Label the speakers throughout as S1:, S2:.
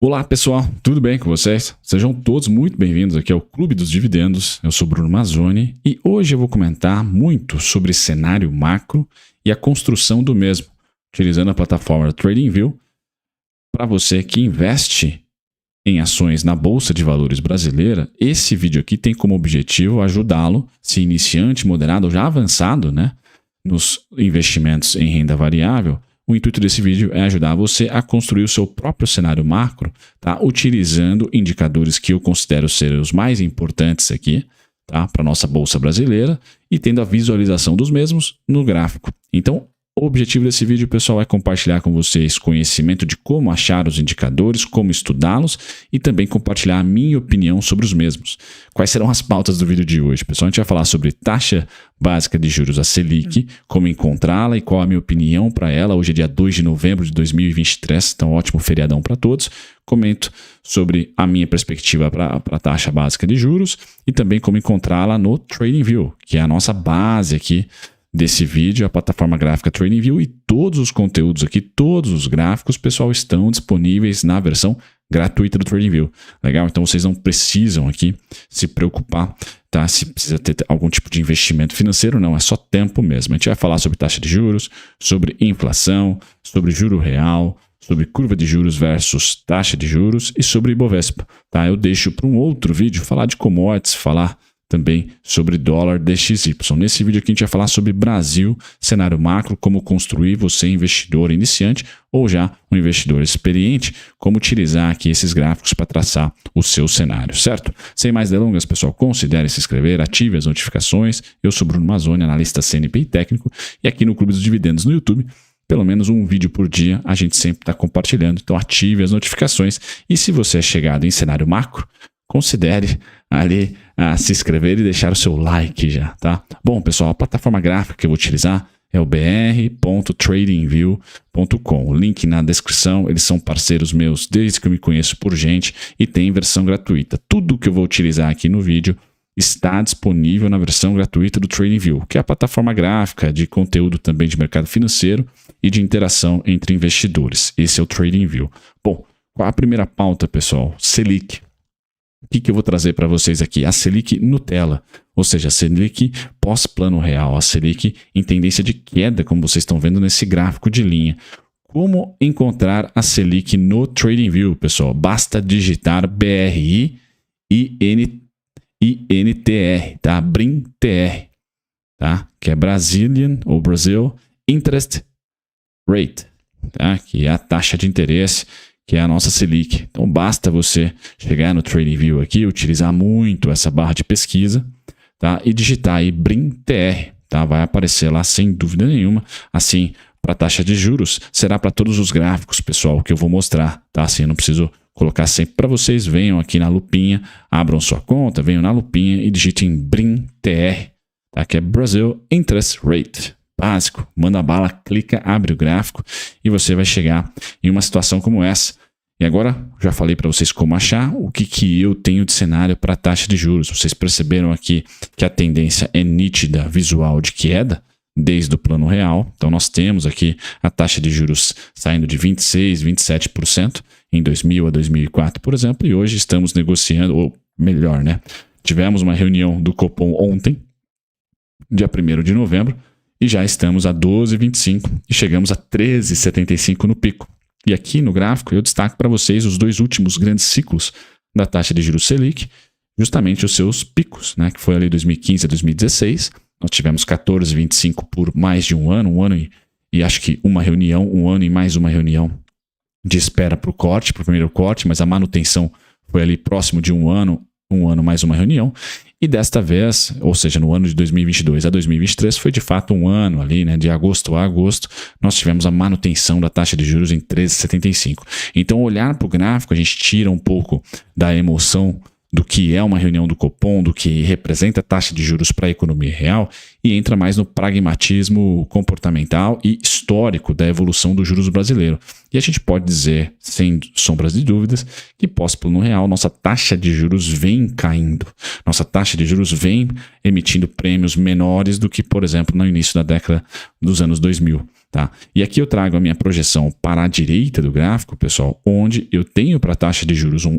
S1: Olá pessoal, tudo bem com vocês? Sejam todos muito bem-vindos aqui ao Clube dos Dividendos. Eu sou Bruno Mazzoni e hoje eu vou comentar muito sobre cenário macro e a construção do mesmo, utilizando a plataforma TradingView para você que investe em ações na Bolsa de Valores brasileira. Esse vídeo aqui tem como objetivo ajudá-lo, se iniciante, moderado ou já avançado, nos investimentos em renda variável. O intuito desse vídeo é ajudar você a construir o seu próprio cenário macro, tá? Utilizando indicadores que eu considero ser os mais importantes aqui, tá? Para a nossa Bolsa brasileira e tendo a visualização dos mesmos no gráfico. Então, o objetivo desse vídeo, pessoal, é compartilhar com vocês conhecimento de como achar os indicadores, como estudá-los e também compartilhar a minha opinião sobre os mesmos. Quais serão as pautas do vídeo de hoje? Pessoal, a gente vai falar sobre taxa básica de juros, a Selic, como encontrá-la e qual a minha opinião para ela. Hoje é dia 2 de novembro de 2023, então ótimo feriadão para todos. Comento sobre a minha perspectiva para a taxa básica de juros e também como encontrá-la no TradingView, que é a nossa base aqui desse vídeo, a plataforma gráfica TradingView, e todos os conteúdos aqui, todos os gráficos, pessoal, estão disponíveis na versão gratuita do TradingView. Legal? Então vocês não precisam aqui se preocupar, tá? Se precisa ter algum tipo de investimento financeiro, não, é só tempo mesmo. A gente vai falar sobre taxa de juros, sobre inflação, sobre juro real, sobre curva de juros versus taxa de juros e sobre Ibovespa, tá? Eu deixo para um outro vídeo falar de commodities, falar também sobre dólar DXY. Nesse vídeo aqui a gente vai falar sobre Brasil, cenário macro, como construir você investidor iniciante ou já um investidor experiente, como utilizar aqui esses gráficos para traçar o seu cenário, certo? Sem mais delongas, pessoal, considere se inscrever, ative as notificações. Eu sou Bruno Mazzoni, analista CNP e técnico, e aqui no Clube dos Dividendos no YouTube, pelo menos um vídeo por dia a gente sempre está compartilhando, então ative as notificações. E se você é chegado em cenário macro, considere ali se inscrever e deixar o seu like já, tá? Bom, pessoal, a plataforma gráfica que eu vou utilizar é o br.tradingview.com. O link na descrição, eles são parceiros meus desde que eu me conheço por gente e tem versão gratuita. Tudo que eu vou utilizar aqui no vídeo está disponível na versão gratuita do TradingView, que é a plataforma gráfica de conteúdo também de mercado financeiro e de interação entre investidores. Esse é o TradingView. Bom, qual a primeira pauta, pessoal? Selic. O que eu vou trazer para vocês aqui? A Selic Nutella, ou seja, a Selic pós-plano real, a Selic em tendência de queda, como vocês estão vendo nesse gráfico de linha. Como encontrar a Selic no TradingView, pessoal? Basta digitar BRI INTR, tá? BRINTR, tá? Que é Brazilian ou Brazil Interest Rate, tá? Que é a taxa de interesse, que é a nossa Selic. Então basta você chegar no TradingView aqui, utilizar muito essa barra de pesquisa, tá? E digitar aí BRINTR, tá? Vai aparecer lá sem dúvida nenhuma. Assim, para a taxa de juros, será para todos os gráficos, pessoal, que eu vou mostrar, tá? Assim, eu não preciso colocar sempre para vocês. Venham aqui na lupinha, abram sua conta, venham na lupinha e digitem BRINTR, tá? Que é Brazil Interest Rate. Básico, manda bala, clica, abre o gráfico e você vai chegar em uma situação como essa. E agora, já falei para vocês como achar, o que eu tenho de cenário para a taxa de juros. Vocês perceberam aqui que a tendência é nítida, visual de queda, desde o plano real. Então nós temos aqui a taxa de juros saindo de 26%, 27% em 2000 a 2004, por exemplo, e hoje estamos negociando, ou melhor, tivemos uma reunião do Copom ontem, dia 1º de novembro, e já estamos a 12,25 e chegamos a 13,75 no pico. E aqui no gráfico eu destaco para vocês os dois últimos grandes ciclos da taxa de juros Selic, justamente os seus picos, que foi ali 2015 a 2016. Nós tivemos 14,25 por mais de um ano e acho que uma reunião, um ano e mais uma reunião de espera para o corte, para o primeiro corte, mas a manutenção foi ali próximo de um ano mais uma reunião. E desta vez, ou seja, no ano de 2022 a 2023, foi de fato um ano ali, de agosto a agosto, nós tivemos a manutenção da taxa de juros em 13,75. Então, olhar para o gráfico, a gente tira um pouco da emoção do que é uma reunião do Copom, do que representa a taxa de juros para a economia real e entra mais no pragmatismo comportamental e histórico da evolução dos juros brasileiro. E a gente pode dizer, sem sombras de dúvidas, que pós-plano real, nossa taxa de juros vem caindo. Nossa taxa de juros vem emitindo prêmios menores do que, por exemplo, no início da década dos anos 2000. Tá? E aqui eu trago a minha projeção para a direita do gráfico, pessoal, onde eu tenho para a taxa de juros um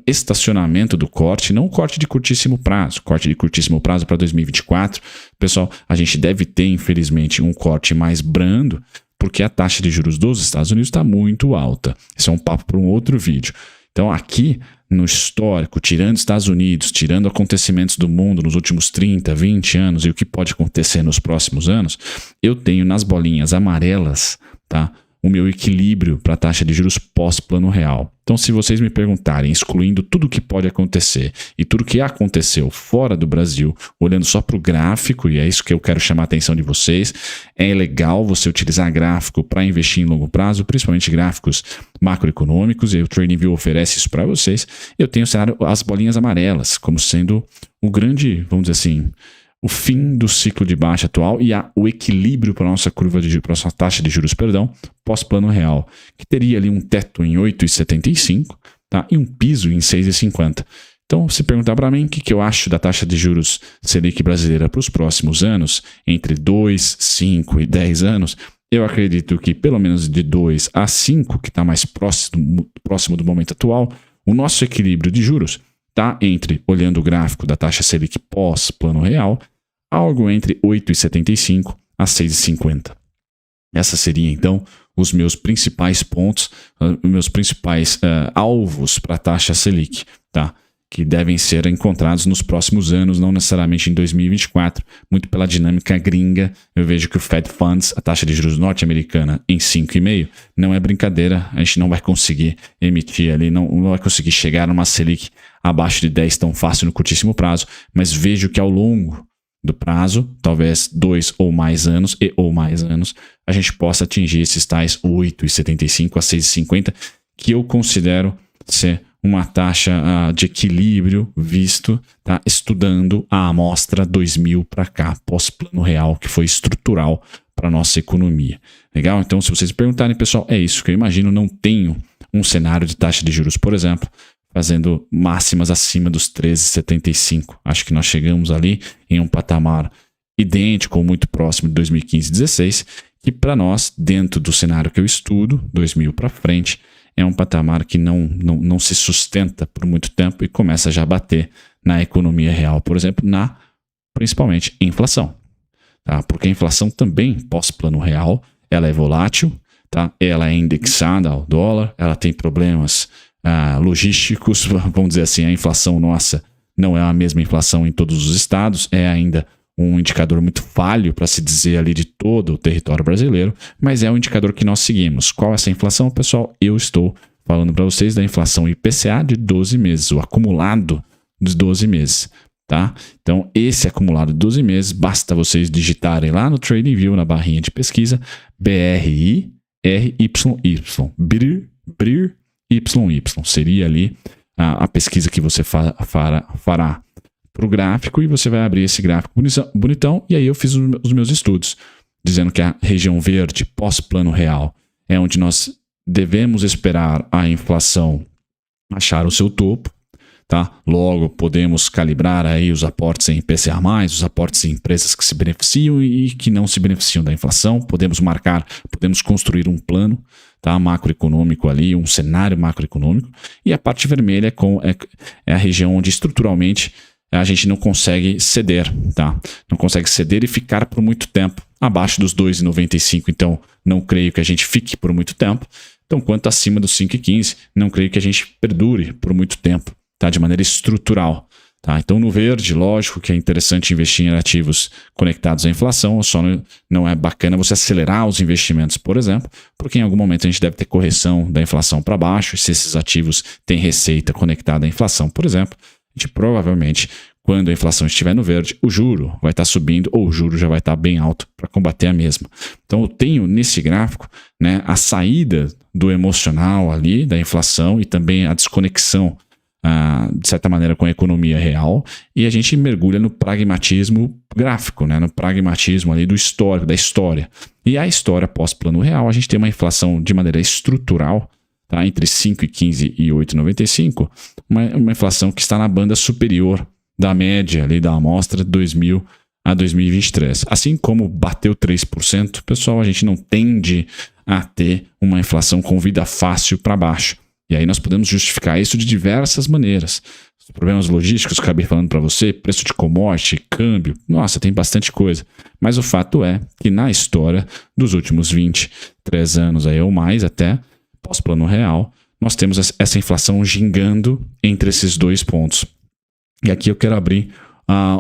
S1: estacionamento do corte, não um corte de curtíssimo prazo, corte de curtíssimo prazo para 2024. Pessoal, a gente deve ter, infelizmente, um corte mais brando, porque a taxa de juros dos Estados Unidos está muito alta. Esse é um papo para um outro vídeo. Então, aqui no histórico, tirando Estados Unidos, tirando acontecimentos do mundo nos últimos 30, 20 anos e o que pode acontecer nos próximos anos, eu tenho nas bolinhas amarelas, tá, o meu equilíbrio para a taxa de juros pós-plano real. Então, se vocês me perguntarem, excluindo tudo o que pode acontecer e tudo que aconteceu fora do Brasil, olhando só para o gráfico, e é isso que eu quero chamar a atenção de vocês, é legal você utilizar gráfico para investir em longo prazo, principalmente gráficos macroeconômicos, e o TradingView oferece isso para vocês. Eu tenho o cenário, as bolinhas amarelas, como sendo o grande, vamos dizer assim, o fim do ciclo de baixa atual e o equilíbrio para a nossa curva de juros, para a nossa taxa de juros, pós-plano real, que teria ali um teto em 8,75, tá? E um piso em 6,50. Então, se perguntar para mim o que eu acho da taxa de juros Selic brasileira para os próximos anos, entre 2, 5 e 10 anos, eu acredito que pelo menos de 2 a 5, que está mais próximo do momento atual, o nosso equilíbrio de juros está entre, olhando o gráfico da taxa Selic pós-plano real, algo entre 8,75 a 6,50. Essas seriam, então, os meus principais pontos, os meus principais alvos para a taxa Selic, tá? Que devem ser encontrados nos próximos anos, não necessariamente em 2024, muito pela dinâmica gringa. Eu vejo que o Fed Funds, a taxa de juros norte-americana, em 5,5%, não é brincadeira, a gente não vai conseguir emitir ali, não vai conseguir chegar numa Selic abaixo de 10 tão fácil no curtíssimo prazo, mas vejo que ao longo do prazo, talvez 2 ou mais anos, a gente possa atingir esses tais 8,75 a 6,50, que eu considero ser uma taxa de equilíbrio visto, tá? Estudando a amostra 2000 para cá, pós-plano real, que foi estrutural para a nossa economia. Legal? Então, se vocês perguntarem, pessoal, é isso que eu imagino. Não tenho um cenário de taxa de juros, por exemplo, fazendo máximas acima dos 13,75. Acho que nós chegamos ali em um patamar idêntico ou muito próximo de 2015 e 2016, que para nós, dentro do cenário que eu estudo, 2000 para frente, é um patamar que não se sustenta por muito tempo e começa já a bater na economia real, por exemplo, principalmente inflação. Tá? Porque a inflação também, pós-plano real, ela é volátil, tá? Ela é indexada ao dólar, ela tem problemas logísticos, vamos dizer assim, a inflação nossa não é a mesma inflação em todos os estados, é ainda um indicador muito falho para se dizer ali de todo o território brasileiro, mas é o indicador que nós seguimos. Qual é essa inflação, pessoal? Eu estou falando para vocês da inflação IPCA de 12 meses, o acumulado dos 12 meses, tá? Então, esse acumulado de 12 meses, basta vocês digitarem lá no TradingView, na barrinha de pesquisa, BRIRYY, BRIRYY, seria ali a pesquisa que você fará para o gráfico, e você vai abrir esse gráfico bonitão, e aí eu fiz os meus estudos, dizendo que a região verde, pós-plano real, é onde nós devemos esperar a inflação achar o seu topo, tá? Logo, podemos calibrar aí os aportes em IPCA+, os aportes em empresas que se beneficiam e que não se beneficiam da inflação, podemos construir um plano, tá, macroeconômico ali, um cenário macroeconômico, e a parte vermelha é a região onde estruturalmente a gente não consegue ceder, tá? Não consegue ceder e ficar por muito tempo abaixo dos 2,95. Então, não creio que a gente fique por muito tempo. Então, quanto acima dos 5,15, não creio que a gente perdure por muito tempo, tá? De maneira estrutural, tá? Então, no verde, lógico que é interessante investir em ativos conectados à inflação, só não é bacana você acelerar os investimentos, por exemplo, porque em algum momento a gente deve ter correção da inflação para baixo, e se esses ativos têm receita conectada à inflação, por exemplo, a gente provavelmente, quando a inflação estiver no verde, o juro vai estar subindo ou o juro já vai estar bem alto para combater a mesma. Então eu tenho nesse gráfico, né, a saída do emocional ali, da inflação, e também a desconexão, de certa maneira, com a economia real, e a gente mergulha no pragmatismo gráfico, né, no pragmatismo ali do histórico, da história. E a história pós-plano real, a gente tem uma inflação de maneira estrutural, tá, entre 5,15 e 8,95, uma inflação que está na banda superior da média ali da amostra 2000 a 2023. Assim como bateu 3%, pessoal, a gente não tende a ter uma inflação com vida fácil para baixo. E aí nós podemos justificar isso de diversas maneiras. Os problemas logísticos que eu acabei falando para você, preço de commodity, câmbio, nossa, tem bastante coisa. Mas o fato é que na história dos últimos 23 anos aí, ou mais até, pós-plano real, nós temos essa inflação gingando entre esses dois pontos. E aqui eu quero abrir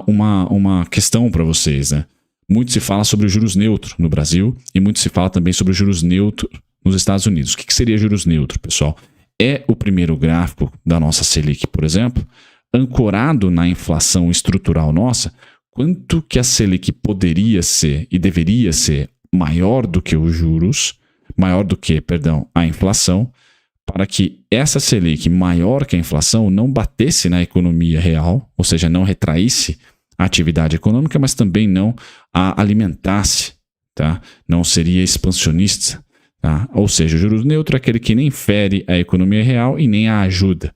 S1: uma questão para vocês, né? Muito se fala sobre o juros neutro no Brasil e muito se fala também sobre o juros neutro nos Estados Unidos. O que seria juros neutro, pessoal? É o primeiro gráfico da nossa Selic, por exemplo, ancorado na inflação estrutural nossa, quanto que a Selic poderia ser e deveria ser maior do que os juros, a inflação, para que essa Selic maior que a inflação não batesse na economia real, ou seja, não retraísse a atividade econômica, mas também não a alimentasse, tá? Não seria expansionista, tá? Ou seja, o juros neutro é aquele que nem fere a economia real e nem a ajuda,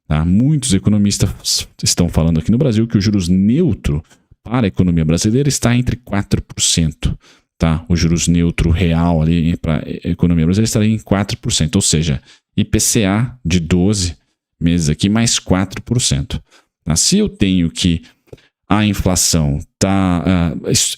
S1: tá? Muitos economistas estão falando aqui no Brasil que o juros neutro para a economia brasileira está entre 4%. Tá? O juros neutro real ali para a economia brasileira estaria em 4%, ou seja, IPCA de 12 meses aqui mais 4%. Tá? Se eu tenho que a inflação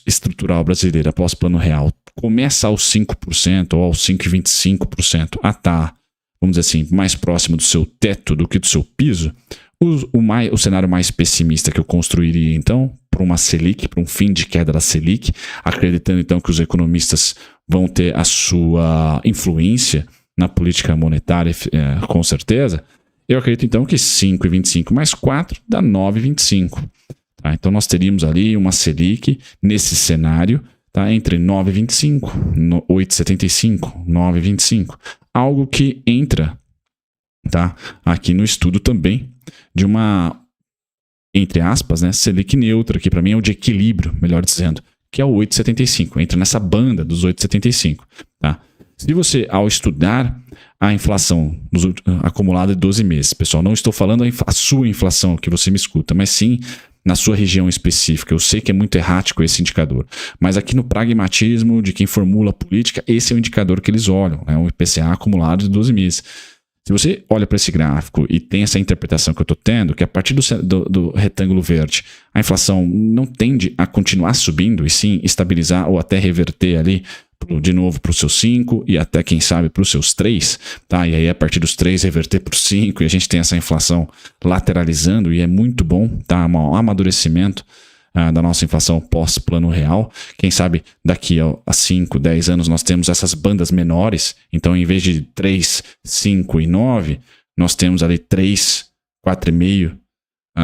S1: estrutural brasileira após plano real começa aos 5% ou aos 5,25% a estar, vamos dizer assim, mais próximo do seu teto do que do seu piso, o cenário mais pessimista que eu construiria então para uma Selic, para um fim de queda da Selic, acreditando então que os economistas vão ter a sua influência na política monetária com certeza, eu acredito então que 5,25 mais 4 dá 9,25. Tá? Então nós teríamos ali uma Selic nesse cenário, tá? Entre 9,25, 8,75, 9,25. Algo que entra, tá? Aqui no estudo também de uma, entre aspas, né, Selic neutra, que para mim é o de equilíbrio, melhor dizendo, que é o 8,75. Entra nessa banda dos 8,75. Tá? Se você, ao estudar a inflação acumulada de 12 meses, pessoal, não estou falando a sua inflação que você me escuta, mas sim na sua região específica. Eu sei que é muito errático esse indicador, mas aqui no pragmatismo de quem formula a política, esse é o indicador que eles olham, né? O IPCA acumulado de 12 meses. Se você olha para esse gráfico e tem essa interpretação que eu estou tendo, que a partir do retângulo verde, a inflação não tende a continuar subindo e sim estabilizar ou até reverter ali de novo para os seus 5 e até, quem sabe, para os seus 3, tá? E aí a partir dos 3 reverter para os 5 e a gente tem essa inflação lateralizando e é muito bom, tá? Um amadurecimento da nossa inflação pós-plano real. Quem sabe daqui a 5, 10 anos nós temos essas bandas menores, então em vez de 3, 5 e 9, nós temos ali 3, 4,5,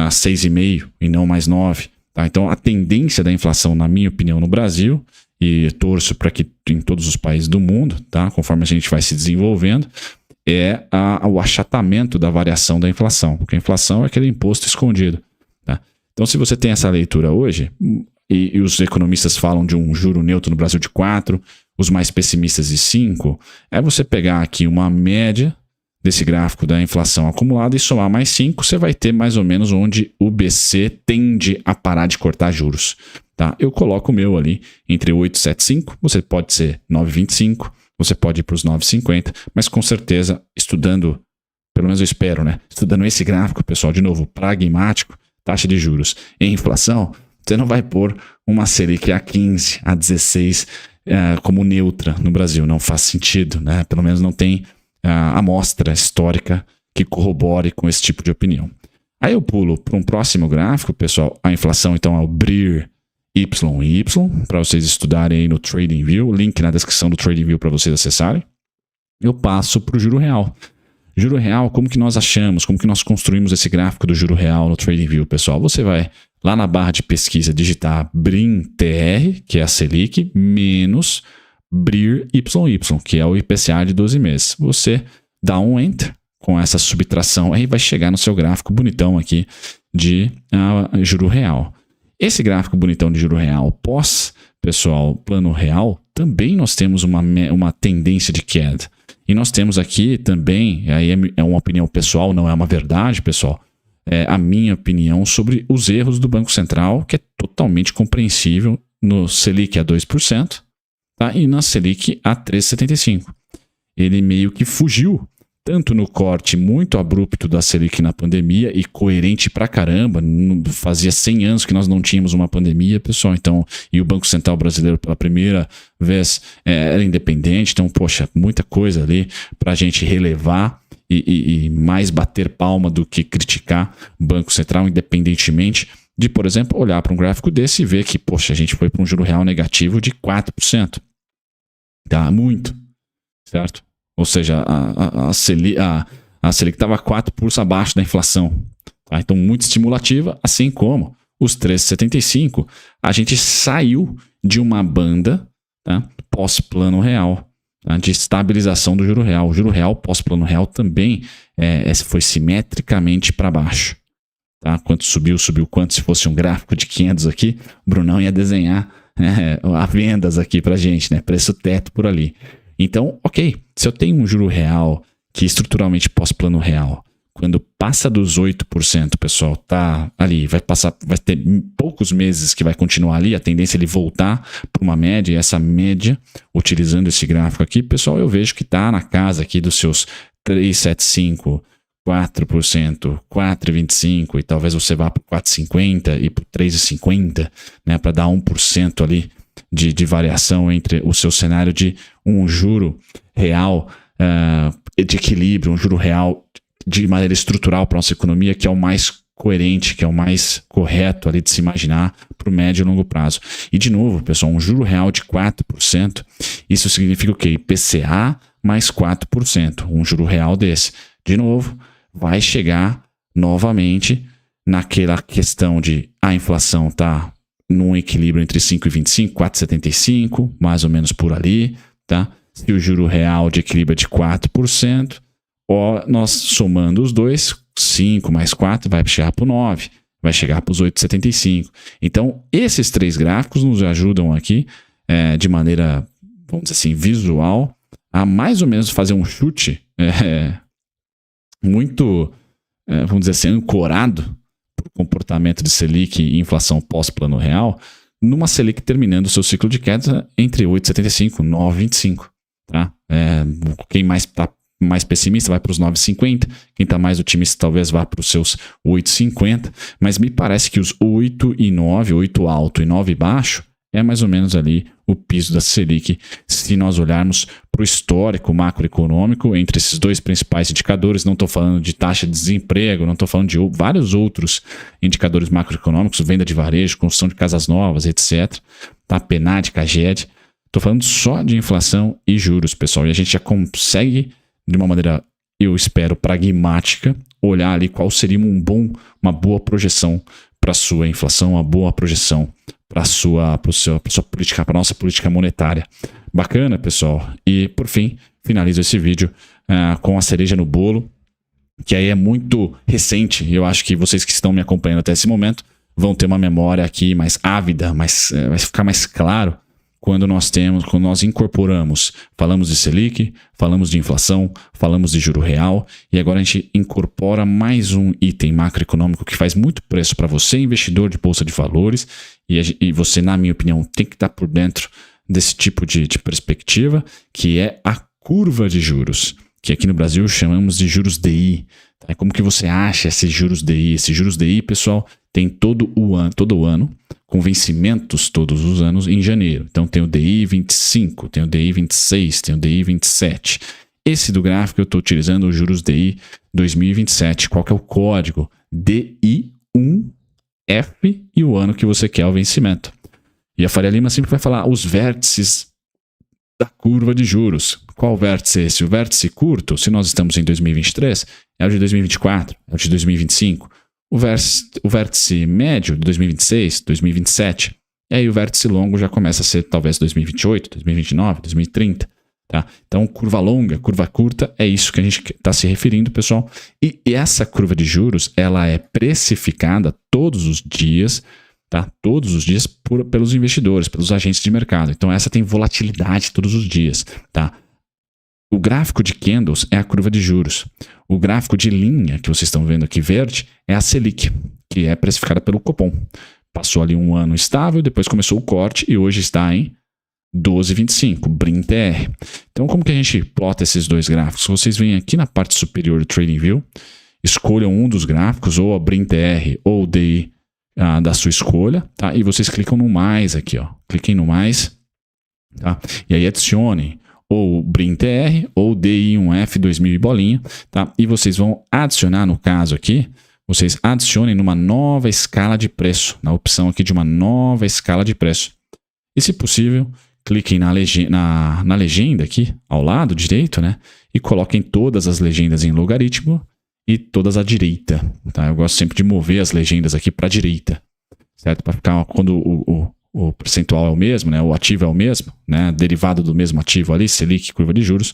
S1: 6,5 e não mais 9. Tá? Então a tendência da inflação, na minha opinião, no Brasil, e torço para que em todos os países do mundo, tá? Conforme a gente vai se desenvolvendo, é o achatamento da variação da inflação, porque a inflação é aquele imposto escondido. Tá? Então, se você tem essa leitura hoje, e os economistas falam de um juro neutro no Brasil de 4, os mais pessimistas de 5, é você pegar aqui uma média desse gráfico da inflação acumulada e somar mais 5, você vai ter mais ou menos onde o BC tende a parar de cortar juros. Tá? Eu coloco o meu ali entre 8,75, você pode ser 9,25, você pode ir para os 9,50, mas com certeza, estudando, pelo menos eu espero, né? Estudando esse gráfico, pessoal, de novo, pragmático, taxa de juros e inflação, você não vai pôr uma Selic a 15, a 16 como neutra no Brasil. Não faz sentido, né? Pelo menos não tem amostra histórica que corrobore com esse tipo de opinião. Aí eu pulo para um próximo gráfico, pessoal. A inflação, então, é o BRIR YY, para vocês estudarem aí no TradingView. Link na descrição do TradingView para vocês acessarem. Eu passo para o juro real. Juro real, como que nós achamos, como que nós construímos esse gráfico do juro real no TradingView, pessoal? Você vai lá na barra de pesquisa digitar BRIM-TR, que é a Selic, menos BRIR YY, que é o IPCA de 12 meses. Você dá um Enter com essa subtração, aí vai chegar no seu gráfico bonitão aqui de juro real. Esse gráfico bonitão de juro real pós, pessoal, plano real, também nós temos uma tendência de queda. E nós temos aqui também, aí é uma opinião pessoal, não é uma verdade, pessoal, é a minha opinião sobre os erros do Banco Central, que é totalmente compreensível no Selic a 2%, tá? E na Selic a 3,75%. Ele meio que fugiu, tanto no corte muito abrupto da Selic na pandemia e coerente pra caramba. Fazia 100 anos que nós não tínhamos uma pandemia, pessoal. Então, e o Banco Central brasileiro pela primeira vez era independente. Então, poxa, muita coisa ali pra gente relevar e mais bater palma do que criticar o Banco Central, independentemente de, por exemplo, olhar para um gráfico desse e ver que, poxa, a gente foi para um juro real negativo de 4%. Tá muito, certo? Ou seja, a Selic estava 4% abaixo da inflação. Tá? Então, muito estimulativa, assim como os 3,75%, a gente saiu de uma banda, tá, pós-plano real, tá, de estabilização do juro real. O juro real pós-plano real também foi simetricamente para baixo. Tá? Quanto subiu quanto. Se fosse um gráfico de 500 aqui, o Brunão ia desenhar a vendas aqui para a gente, né? Preço teto por ali. Então, ok, se eu tenho um juro real que estruturalmente pós-plano real, quando passa dos 8%, pessoal, tá ali, vai ter poucos meses que vai continuar ali, a tendência é ele voltar para uma média, e essa média, utilizando esse gráfico aqui, pessoal, eu vejo que está na casa aqui dos seus 3,75%, 4%, 4,25%, e talvez você vá para 4,50% e para 3,50%, né, para dar 1% ali de variação entre o seu cenário de um juro real de equilíbrio, um juro real de maneira estrutural para a nossa economia, que é o mais coerente, que é o mais correto ali de se imaginar para o médio e longo prazo. E de novo, pessoal, um juro real de 4%, isso significa o quê? IPCA mais 4%, um juro real desse. De novo, vai chegar novamente naquela questão de a inflação tá num equilíbrio entre 5,25 e 4,75, mais ou menos por ali, tá? Se o juro real de equilíbrio é de 4%, nós somando os dois, 5 mais 4 vai chegar para o 9, vai chegar para os 8,75. Então, esses três gráficos nos ajudam aqui, de maneira, vamos dizer assim, visual, a mais ou menos fazer um chute muito, vamos dizer assim, ancorado por comportamento de Selic e inflação pós-plano real, numa Selic terminando o seu ciclo de queda entre 8,75 e 9,25. Tá? Quem está mais pessimista vai para os 9,50, quem está mais otimista talvez vá para os seus 8,50, mas me parece que os 8 e 9, 8 alto e 9 baixo, é mais ou menos ali o piso da Selic, se nós olharmos para o histórico macroeconômico entre esses dois principais indicadores. Não estou falando de taxa de desemprego, não estou falando de vários outros indicadores macroeconômicos, venda de varejo, construção de casas novas, etc. Tá? PNAD, CAGED. Estou falando só de inflação e juros, pessoal. E a gente já consegue, de uma maneira, eu espero, pragmática, olhar ali qual seria uma boa projeção para a sua inflação, uma boa projeção para a sua política, para a nossa política monetária. Bacana, pessoal. E, por fim, finalizo esse vídeo com a cereja no bolo, que aí é muito recente. Eu acho que vocês que estão me acompanhando até esse momento vão ter uma memória aqui mais ávida, vai ficar mais claro quando nós incorporamos, falamos de Selic, falamos de inflação, falamos de juro real, e agora a gente incorpora mais um item macroeconômico que faz muito preço para você, investidor de bolsa de valores, e você, na minha opinião, tem que estar por dentro desse tipo de perspectiva, que é a curva de juros, que aqui no Brasil chamamos de juros DI. Tá? Como que você acha esses juros DI? Esses juros DI, pessoal, tem todo o ano, com vencimentos todos os anos em janeiro. Então tem o DI 25, tem o DI 26, tem o DI 27. Esse do gráfico eu estou utilizando os juros DI 2027. Qual que é o código? DI1F e o ano que você quer o vencimento. E a Faria Lima sempre vai falar os vértices da curva de juros. Qual vértice é esse? O vértice curto, se nós estamos em 2023, é o de 2024, é o de 2025. O vértice médio de 2026, 2027. E aí o vértice longo já começa a ser talvez 2028, 2029, 2030. Tá? Então, curva longa, curva curta, é isso que a gente está se referindo, pessoal. E essa curva de juros, ela é precificada todos os dias, tá? Todos os dias pelos investidores, pelos agentes de mercado. Então, essa tem volatilidade todos os dias. Tá? O gráfico de candles é a curva de juros. O gráfico de linha que vocês estão vendo aqui verde é a Selic, que é precificada pelo Copom. Passou ali um ano estável, depois começou o corte e hoje está em 12,25, BRIM-TR. Então, como que a gente plota esses dois gráficos? Vocês vêm aqui na parte superior do TradingView, escolham um dos gráficos, ou a BRIM-TR ou o DI da sua escolha, tá? E vocês clicam no mais aqui, ó. Cliquem no mais, tá? E aí adicionem ou o BRIM-TR ou o DI1F 2000 e bolinha, tá? E vocês vão adicionar, no caso aqui, vocês adicionem numa nova escala de preço, na opção aqui de uma nova escala de preço. E se possível, cliquem na legenda aqui, ao lado direito, né? E coloquem todas as legendas em logaritmo e todas à direita, tá? Eu gosto sempre de mover as legendas aqui para a direita, certo? Para ficar, quando o percentual é o mesmo, né? O ativo é o mesmo, né? Derivado do mesmo ativo ali, Selic, curva de juros,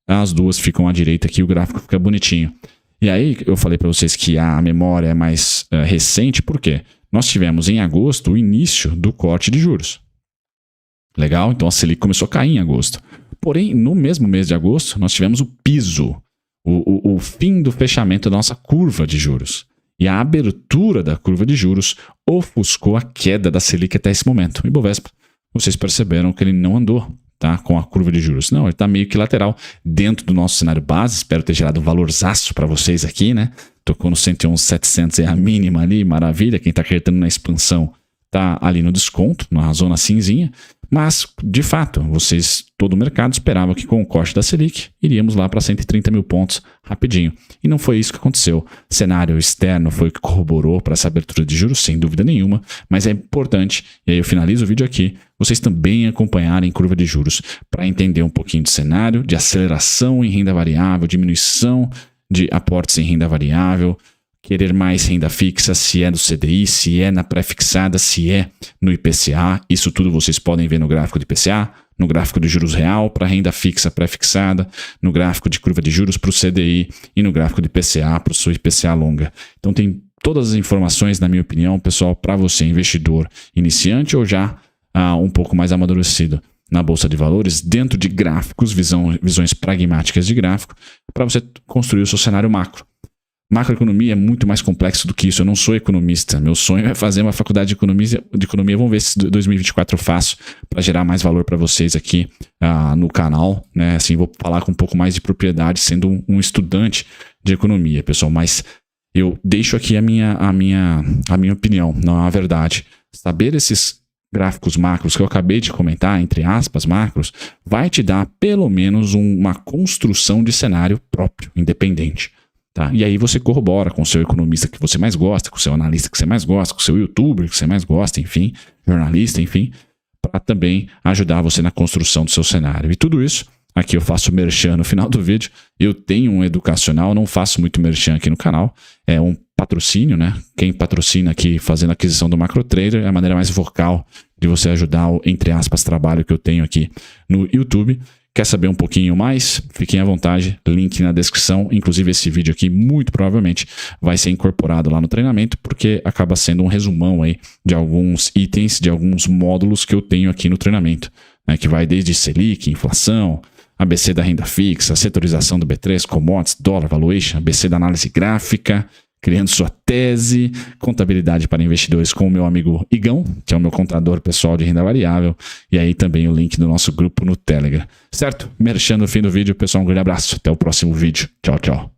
S1: as duas ficam à direita aqui, o gráfico fica bonitinho. E aí eu falei para vocês que a memória é mais recente, por quê? Nós tivemos em agosto o início do corte de juros. Legal? Então a Selic começou a cair em agosto. Porém, no mesmo mês de agosto, nós tivemos o piso, o fim do fechamento da nossa curva de juros. E a abertura da curva de juros ofuscou a queda da Selic até esse momento. O Ibovespa, vocês perceberam que ele não andou, tá, com a curva de juros. Não, ele está meio que lateral dentro do nosso cenário base. Espero ter gerado um valorzaço para vocês aqui, né? Tocou no 111,700, é a mínima ali, maravilha. Quem está acreditando na expansão está ali no desconto, na zona cinzinha. Mas, de fato, todo o mercado esperava que com o corte da Selic, iríamos lá para 130 mil pontos rapidinho. E não foi isso que aconteceu. O cenário externo foi o que corroborou para essa abertura de juros, sem dúvida nenhuma, mas é importante, e aí eu finalizo o vídeo aqui, vocês também acompanharem curva de juros para entender um pouquinho de cenário, de aceleração em renda variável, diminuição de aportes em renda variável, querer mais renda fixa, se é no CDI, se é na pré-fixada, se é no IPCA. Isso tudo vocês podem ver no gráfico de IPCA, no gráfico de juros real para renda fixa pré-fixada, no gráfico de curva de juros para o CDI e no gráfico de IPCA para o seu IPCA longa. Então tem todas as informações, na minha opinião, pessoal, para você, investidor iniciante ou já um pouco mais amadurecido na Bolsa de Valores, dentro de gráficos, visões pragmáticas de gráfico, para você construir o seu cenário macro. Macroeconomia é muito mais complexo do que isso. Eu não sou economista. Meu sonho é fazer uma faculdade de economia. Vamos ver se 2024 eu faço para gerar mais valor para vocês aqui no canal, né? Assim, vou falar com um pouco mais de propriedade, sendo um estudante de economia, pessoal. Mas eu deixo aqui a minha opinião, não é a verdade. Saber esses gráficos macros que eu acabei de comentar, entre aspas, macros, vai te dar pelo menos uma construção de cenário próprio, independente. Tá? E aí você corrobora com o seu economista que você mais gosta, com o seu analista que você mais gosta, com o seu youtuber que você mais gosta, enfim, jornalista, enfim, para também ajudar você na construção do seu cenário. E tudo isso, aqui eu faço merchan no final do vídeo, eu tenho um educacional, não faço muito merchan aqui no canal, é um patrocínio, né? Quem patrocina aqui fazendo a aquisição do MacroTrader é a maneira mais vocal de você ajudar o, entre aspas, trabalho que eu tenho aqui no YouTube. Quer saber um pouquinho mais? Fiquem à vontade, link na descrição. Inclusive esse vídeo aqui muito provavelmente vai ser incorporado lá no treinamento, porque acaba sendo um resumão aí de alguns itens, de alguns módulos que eu tenho aqui no treinamento, né, que vai desde Selic, inflação, ABC da renda fixa, setorização do B3, commodities, dólar, valuation, ABC da análise gráfica, criando sua tese, contabilidade para investidores com o meu amigo Igão, que é o meu contador pessoal de renda variável, e aí também o link do nosso grupo no Telegram. Certo? Merchan no fim do vídeo, pessoal, um grande abraço, até o próximo vídeo. Tchau, tchau.